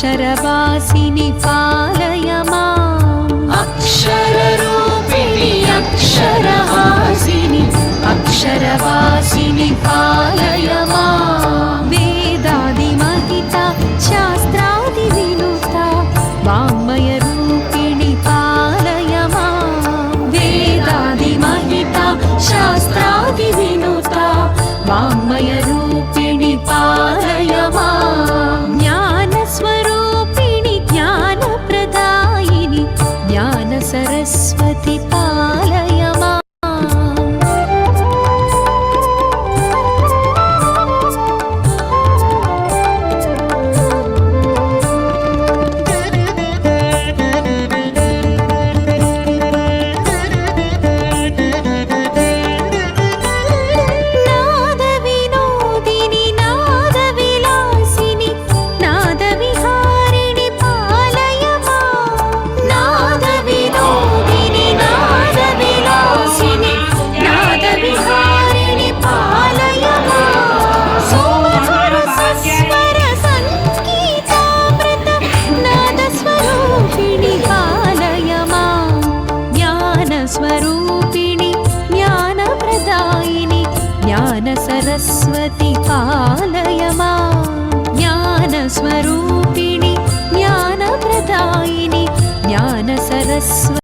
अक्षरवासिनि पालय माम् अक्षररूपिणि अक्षरहासिनि अक्षरवासिनि पालय माम् वेदादिमहिता शास्त्रादिविनुता वाङ्मयरूपिणि पालय माम् वेदादिमहिता शास्त्रादिविनुता वाङ्मयरूपिणि पालय माम् ज्ञानस्वरूपिणि ज्ञानप्रदायिनि ज्ञानसरस्वति पालय माम् नादविनोदिनि नादविलासिनि नादविहारिणि पालय माम् नादविनोदिनि नादविलासिनि नादविहारिणि पालय माम् सुमधुरसस्वरसङ्गीतामृत नादस्वरूपिणि पालय माम् ज्ञानस्वरूपिणि ज्ञानप्रदायिनि ज्ञानसरस्वति पालय माम् ज्ञानस्वरूपिणि ज्ञानप्रदायिनि ज्ञानसरस्वति